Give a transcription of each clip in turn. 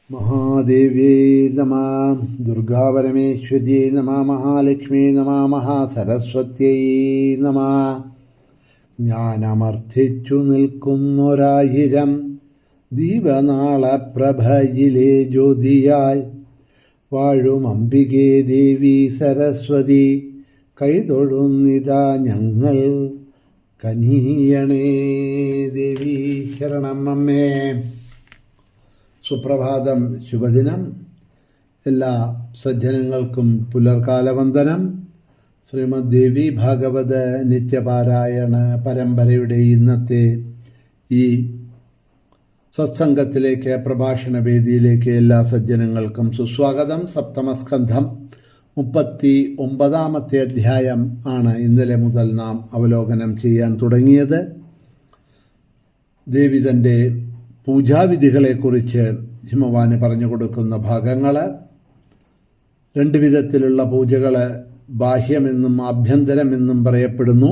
മഹാദേവ്യേ നമഃ. ദുർഗാപരമേശ്വര്യേ നമഃ. മഹാലക്ഷ്മീ നമഃ. മഹാസരസ്വത്യൈ നമഃ. ജ്ഞാനമർത്ഥിച്ചു നിൽക്കുന്നൊരായിരം ദീപനാളപ്രഭയിലെ ജ്യോതിയായി വാഴും അംബികേ ദേവി സരസ്വതി കൈതൊഴുന്നിതാ ഞങ്ങൾ കനിയണേ ദേവി ശരണം അമ്മേ. സുപ്രഭാതം, ശുഭദിനം. എല്ലാ സജ്ജനങ്ങൾക്കും പുലർക്കാല വന്ദനം. ശ്രീമദ് ദേവി ഭാഗവത നിത്യപാരായണ പരമ്പരയുടെ ഇന്നത്തെ ഈ സത്സംഗത്തിലേക്ക്, പ്രഭാഷണ വേദിയിലേക്ക് എല്ലാ സജ്ജനങ്ങൾക്കും സുസ്വാഗതം. സപ്തമസ്കന്ധം 39-ാമത്തെ അധ്യായം ആണ് ഇന്നലെ മുതൽ നാം അവലോകനം ചെയ്യാൻ തുടങ്ങിയത്. ദേവി തൻ്റെ പൂജാവിധികളെക്കുറിച്ച് ഹിമവാന് പറഞ്ഞു കൊടുക്കുന്ന ഭാഗങ്ങൾ. രണ്ട് വിധത്തിലുള്ള പൂജകൾ ബാഹ്യമെന്നും ആഭ്യന്തരമെന്നും പറയപ്പെടുന്നു.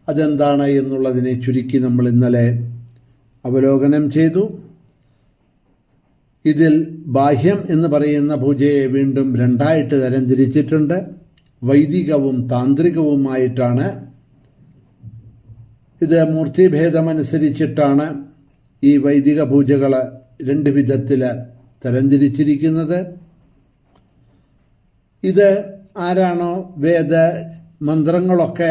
അതെന്താണ് എന്നുള്ളതിനെ ചുരുക്കി നമ്മൾ ഇന്നലെ അവലോകനം ചെയ്തു. ഇതിൽ ബാഹ്യം എന്ന് പറയുന്ന പൂജയെ വീണ്ടും രണ്ടായിട്ട് തരംതിരിച്ചിട്ടുണ്ട്. വൈദികവും താന്ത്രികവുമായിട്ടാണ്. ഇത് മൂർത്തിഭേദമനുസരിച്ചിട്ടാണ് ഈ വൈദിക പൂജകൾ രണ്ട് വിധത്തിൽ തരംതിരിച്ചിരിക്കുന്നത്. ഇത് ആരാണോ വേദ മന്ത്രങ്ങളൊക്കെ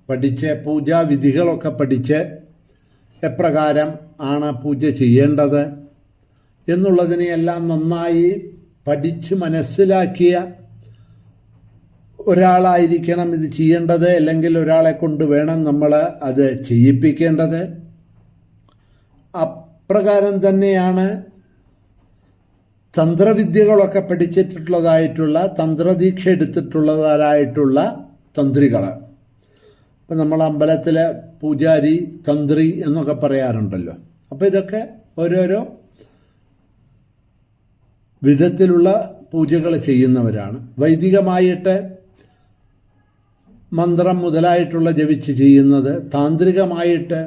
പഠിച്ച് പൂജാവിധികളൊക്കെ പഠിച്ച് എപ്രകാരം ആണ് പൂജ ചെയ്യേണ്ടത് എന്നുള്ളതിനെയെല്ലാം നന്നായി പഠിച്ച് മനസ്സിലാക്കിയ ഒരാളായിരിക്കണം ഇത് ചെയ്യേണ്ടത്. അല്ലെങ്കിൽ ഒരാളെ കൊണ്ട് വേണം നമ്മൾ അത് ചെയ്യിപ്പിക്കേണ്ടത്. അപ്രകാരം തന്നെയാണ് തന്ത്രവിദ്യകളൊക്കെ പഠിച്ചിട്ടുള്ളതായിട്ടുള്ള, തന്ത്രദീക്ഷ എടുത്തിട്ടുള്ളവരായിട്ടുള്ള തന്ത്രികൾ. ഇപ്പം നമ്മൾ അമ്പലത്തിലെ പൂജാരി, തന്ത്രി എന്നൊക്കെ പറയാറുണ്ടല്ലോ. അപ്പോൾ ഇതൊക്കെ ഓരോരോ വിധത്തിലുള്ള പൂജകൾ ചെയ്യുന്നവരാണ്. വൈദികമായിട്ട് മന്ത്രം മുതലായിട്ടുള്ള ജപിച്ച് ചെയ്യുന്നത്, താന്ത്രികമായിട്ട്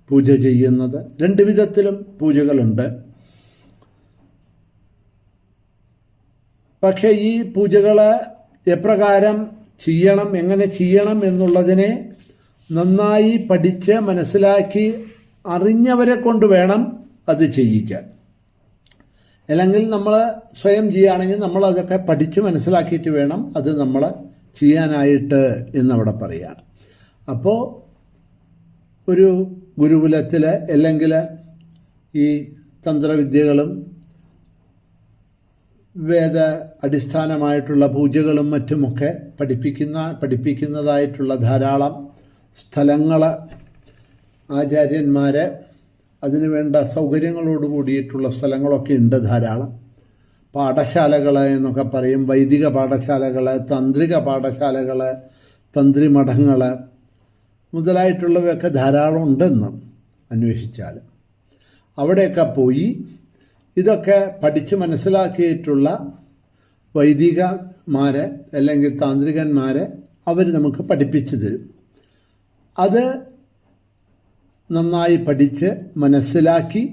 പൂജ ചെയ്യുന്നത്. രണ്ട് വിധത്തിലും പൂജകളുണ്ട്. പക്ഷേ ഈ പൂജകൾ എപ്രകാരം ചെയ്യണം, എങ്ങനെ ചെയ്യണം എന്നുള്ളതിനെ നന്നായി പഠിച്ച് മനസ്സിലാക്കി അറിഞ്ഞവരെ കൊണ്ട് വേണം അത് ചെയ്യിക്കാൻ. അല്ലെങ്കിൽ നമ്മൾ സ്വയം ചെയ്യുകയാണെങ്കിൽ നമ്മൾ അതൊക്കെ പഠിച്ച് മനസ്സിലാക്കിയിട്ട് വേണം അത് നമ്മൾ ചെയ്യാനായിട്ട് എന്നവിടെ പറയുകയാണ്. അപ്പോൾ ഒരു ഗുരുകുലത്തിൽ അല്ലെങ്കിൽ ഈ തന്ത്രവിദ്യകളും വേദ അടിസ്ഥാനമായിട്ടുള്ള പൂജകളും മറ്റുമൊക്കെ പഠിപ്പിക്കുന്നതായിട്ടുള്ള ധാരാളം സ്ഥലങ്ങൾ, ആചാര്യന്മാർ, അതിനുവേണ്ട സൗകര്യങ്ങളോട് കൂടിയിട്ടുള്ള സ്ഥലങ്ങളൊക്കെ ഉണ്ട് ധാരാളം. പാഠശാലകൾ എന്നൊക്കെ പറയും. വൈദിക പാഠശാലകൾ, താന്ത്രിക പാഠശാലകൾ, തന്ത്രിമഠങ്ങൾ മുതലായിട്ടുള്ളവയൊക്കെ ധാരാളം ഉണ്ടെന്ന് അന്വേഷിച്ചാൽ അവിടെയൊക്കെ പോയി ഇതൊക്കെ പഠിച്ച് മനസ്സിലാക്കിയിട്ടുള്ള വൈദികന്മാർ അല്ലെങ്കിൽ താന്ത്രികന്മാർ അവർ നമുക്ക് പഠിപ്പിച്ചു തരും. അത് നന്നായി പഠിച്ച് മനസ്സിലാക്കി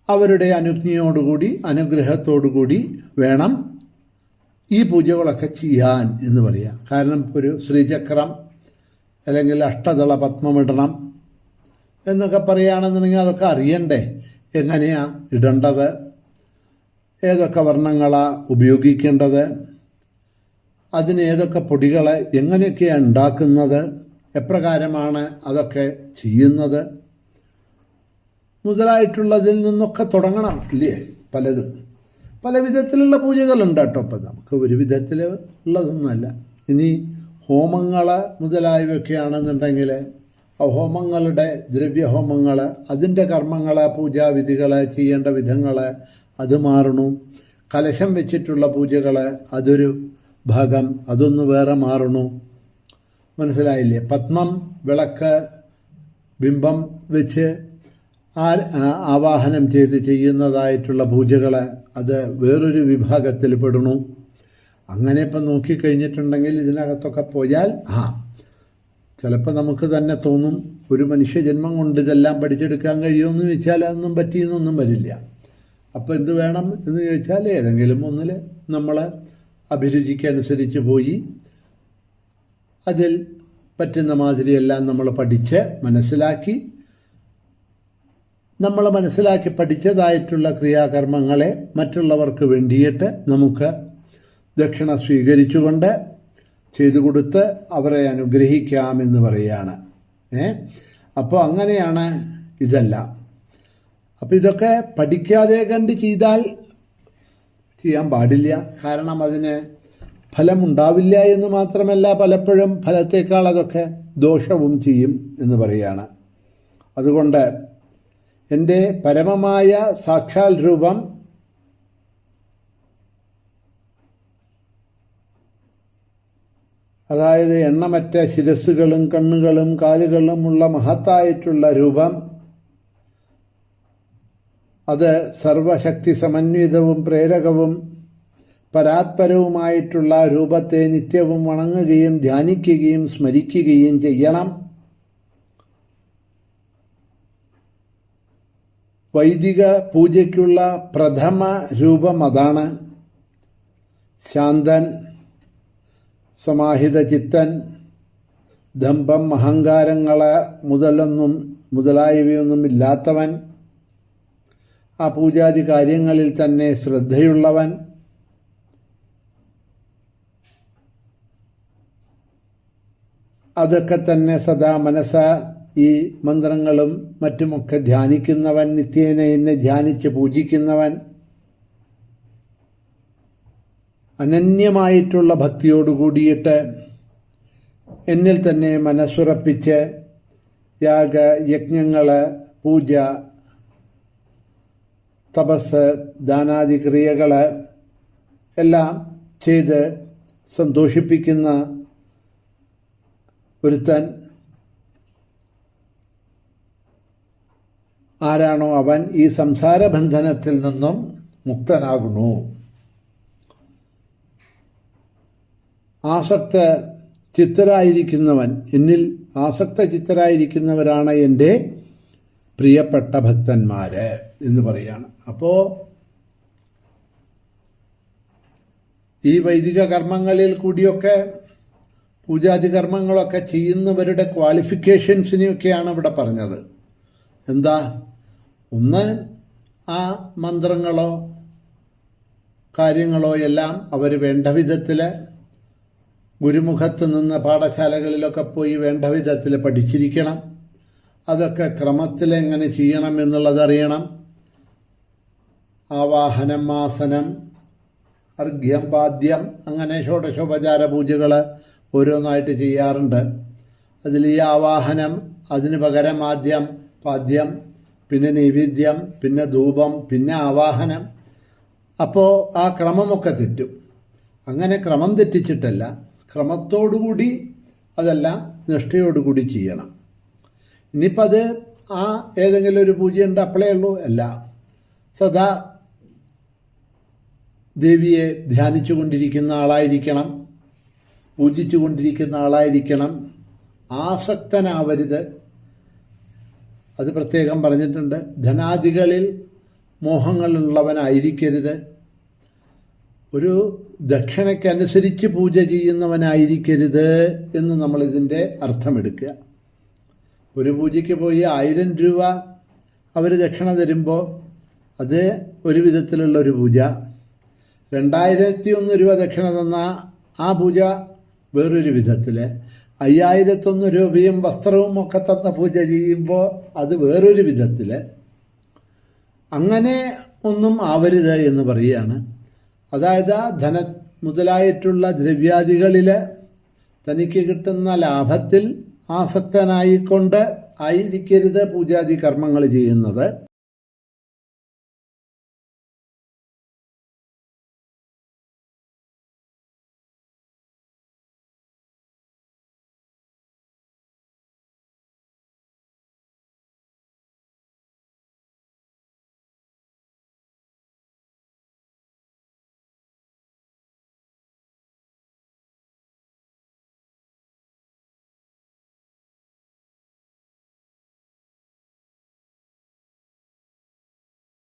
അവരുടെ അനുജ്ഞയോടുകൂടി, അനുഗ്രഹത്തോടുകൂടി വേണം ഈ പൂജകളൊക്കെ ചെയ്യാൻ എന്ന് പറയാം. കാരണം ഒരു ശ്രീചക്രം അല്ലെങ്കിൽ അഷ്ടദള പത്മമിടണം എന്നൊക്കെ പറയുകയാണെന്നുണ്ടെങ്കിൽ അതൊക്കെ അറിയണ്ടേ, എങ്ങനെയാണ് ഇടേണ്ടത്, ഏതൊക്കെ വർണ്ണങ്ങളാണ് ഉപയോഗിക്കേണ്ടത്, അതിന് ഏതൊക്കെ പൊടികൾ എങ്ങനെയൊക്കെയാണ് ഉണ്ടാക്കുന്നത്, എപ്രകാരമാണ് അതൊക്കെ ചെയ്യുന്നത് മുതലായിട്ടുള്ളതിൽ നിന്നൊക്കെ തുടങ്ങണം ഇല്ലേ. പലതും പല വിധത്തിലുള്ള പൂജകളുണ്ട് കേട്ടോ. അപ്പം നമുക്ക് ഒരു വിധത്തിൽ ഉള്ളതൊന്നുമല്ല. ഇനി ഹോമങ്ങൾ മുതലായവയൊക്കെയാണെന്നുണ്ടെങ്കിൽ ഹോമങ്ങളുടെ ദ്രവ്യഹോമങ്ങൾ, അതിൻ്റെ കർമ്മങ്ങൾ, പൂജാവിധികൾ, ചെയ്യേണ്ട വിധങ്ങൾ അത് മാറണു. കലശം വെച്ചിട്ടുള്ള പൂജകൾ അതൊരു ഭാഗം, അതൊന്ന് വേറെ മാറണു. മനസ്സിലായില്ലേ? പത്മം, വിളക്ക്, ബിംബം വെച്ച് ആവാഹനം ചെയ്ത് ചെയ്യുന്നതായിട്ടുള്ള പൂജകൾ അത് വേറൊരു വിഭാഗത്തിൽ പെടണു. അങ്ങനെ ഇപ്പം നോക്കിക്കഴിഞ്ഞിട്ടുണ്ടെങ്കിൽ ഇതിനകത്തൊക്കെ പോയാൽ ചിലപ്പോൾ നമുക്ക് തന്നെ തോന്നും ഒരു മനുഷ്യജന്മം കൊണ്ട് ഇതെല്ലാം പഠിച്ചെടുക്കാൻ കഴിയുമെന്ന് ചോദിച്ചാൽ അതൊന്നും പറ്റിയെന്നൊന്നും വരില്ല. അപ്പോൾ എന്ത് വേണം എന്ന് ചോദിച്ചാൽ ഏതെങ്കിലും ഒന്നിൽ നമ്മൾ അഭിരുചിക്കനുസരിച്ച് പോയി അതിൽ പറ്റുന്ന മാതിരിയെല്ലാം നമ്മൾ പഠിച്ച് മനസ്സിലാക്കി പഠിച്ചതായിട്ടുള്ള ക്രിയാകർമ്മങ്ങളെ മറ്റുള്ളവർക്ക് വേണ്ടിയിട്ട് നമുക്ക് ദക്ഷിണ സ്വീകരിച്ചുകൊണ്ട് ചെയ്തു കൊടുത്ത് അവരെ അനുഗ്രഹിക്കാമെന്ന് പറയുകയാണ്. അപ്പോൾ അങ്ങനെയാണ് ഇതെല്ലാം. അപ്പോൾ ഇതൊക്കെ പഠിക്കാതെ കണ്ട് ചെയ്താൽ ചെയ്യാൻ പാടില്ല. കാരണം അതിന് ഫലമുണ്ടാവില്ല എന്ന് മാത്രമല്ല, പലപ്പോഴും ഫലത്തേക്കാൾ അതൊക്കെ ദോഷവും ചെയ്യും എന്ന് പറയുകയാണ്. അതുകൊണ്ട് എൻ്റെ പരമമായ സാക്ഷാൽ രൂപം അതായത് എണ്ണമറ്റ ശിരസ്സുകളും കണ്ണുകളും കാലുകളുമുള്ള മഹത്തായിട്ടുള്ള രൂപം, അത് സർവശക്തി സമന്വിതവും പ്രേരകവും പരാത്പരവുമായിട്ടുള്ള രൂപത്തെ നിത്യവും വണങ്ങുകയും ധ്യാനിക്കുകയും സ്മരിക്കുകയും ചെയ്യണം. വൈദിക പൂജയ്ക്കുള്ള പ്രഥമ രൂപം അതാണ്. ശാന്തൻ, സമാഹിത ചിത്തൻ, ദമ്പം അഹങ്കാരങ്ങളെ മുതലായവയൊന്നും ഇല്ലാത്തവൻ, ആ പൂജാതി കാര്യങ്ങളിൽ തന്നെ ശ്രദ്ധയുള്ളവൻ, അതൊക്കെ തന്നെ സദാ മനസ്സ ഈ മന്ത്രങ്ങളും മറ്റുമൊക്കെ ധ്യാനിക്കുന്നവൻ, നിത്യേന എന്നെ ധ്യാനിച്ച് പൂജിക്കുന്നവൻ, അനന്യമായിട്ടുള്ള ഭക്തിയോടുകൂടിയിട്ട് എന്നിൽ തന്നെ മനസ്സുറപ്പിച്ച് യാഗ യജ്ഞങ്ങൾ, പൂജ, തപസ്, ദാനാദി ക്രിയകൾ എല്ലാം ചെയ്ത് സന്തോഷിപ്പിക്കുന്ന ഒരുത്തൻ ആരാണോ അവൻ ഈ സംസാരബന്ധനത്തിൽ നിന്നും മുക്തനാകുന്നു. ആസക്ത ചിത്തരായിരിക്കുന്നവൻ, എന്നിൽ ആസക്ത ചിത്തരായിരിക്കുന്നവരാണ് എൻ്റെ പ്രിയപ്പെട്ട ഭക്തന്മാർ എന്ന് പറയുകയാണ്. അപ്പോൾ ഈ വൈദിക കർമ്മങ്ങളിൽ കൂടിയൊക്കെ പൂജാതി കർമ്മങ്ങളൊക്കെ ചെയ്യുന്നവരുടെ ക്വാളിഫിക്കേഷൻസിനെയൊക്കെയാണ് ഇവിടെ പറഞ്ഞത്. എന്താ? ഒന്ന്, ആ മന്ത്രങ്ങളോ കാര്യങ്ങളോ എല്ലാം അവർ വേണ്ട വിധത്തിൽ ഗുരുമുഖത്ത് നിന്ന് പാഠശാലകളിലൊക്കെ പോയി വേണ്ട വിധത്തിൽ പഠിച്ചിരിക്കണം. അതൊക്കെ ക്രമത്തിൽ എങ്ങനെ ചെയ്യണം എന്നുള്ളത് അറിയണം. ആവാഹനം, ആസനം, അർഘ്യം, പാദ്യം, അങ്ങനെ ഷോഡശോപചാര പൂജകൾ ഓരോന്നായിട്ട് ചെയ്യാറുണ്ട്. അതിൽ ഈ ആവാഹനം, അതിന് പകരം ആദ്യം പാദ്യം, പിന്നെ നൈവേദ്യം, പിന്നെ ധൂപം, പിന്നെ ആവാഹനം. അപ്പോൾ ആ ക്രമമൊക്കെ തെറ്റും. അങ്ങനെ ക്രമം തെറ്റിച്ചിട്ടല്ല, ക്രമത്തോടുകൂടി അതെല്ലാം നിഷ്ഠയോടുകൂടി ചെയ്യണം. ഇനിയിപ്പോൾ അത് ആ ഏതെങ്കിലും ഒരു പൂജയുണ്ട് അപ്പോഴേ ഉള്ളൂ, അല്ല. സദാ ദേവിയെ ധ്യാനിച്ചു കൊണ്ടിരിക്കുന്ന ആളായിരിക്കണം, പൂജിച്ചു കൊണ്ടിരിക്കുന്ന ആളായിരിക്കണം. ആസക്തനാവരുത്. അത് പ്രത്യേകം പറഞ്ഞിട്ടുണ്ട്. ധനാദികളിൽ മോഹങ്ങളുള്ളവനായിരിക്കരുത്. ഒരു ദക്ഷിണയ്ക്കനുസരിച്ച് പൂജ ചെയ്യുന്നവനായിരിക്കരുത് എന്ന് നമ്മളിതിൻ്റെ അർത്ഥമെടുക്കുക. ഒരു പൂജയ്ക്ക് പോയി 1000 രൂപ അവർ ദക്ഷിണ തരുമ്പോൾ അത് ഒരു വിധത്തിലുള്ളൊരു പൂജ. 2001 രൂപ ദക്ഷിണ തന്ന ആ പൂജ വേറൊരു വിധത്തിൽ. 5001 രൂപയും വസ്ത്രവും ഒക്കെ തന്ന പൂജ ചെയ്യുമ്പോൾ അത് വേറൊരു വിധത്തിൽ. അങ്ങനെ ഒന്നും ആവരുത് എന്ന് പറയുകയാണ്. അതായത് ധന മുതലായിട്ടുള്ള ദ്രവ്യാദികളിൽ തനിക്ക് കിട്ടുന്ന ലാഭത്തിൽ ആസക്തനായിക്കൊണ്ട് ആയിരിക്കരുത് പൂജാതി കർമ്മങ്ങൾ ചെയ്യുന്നത്.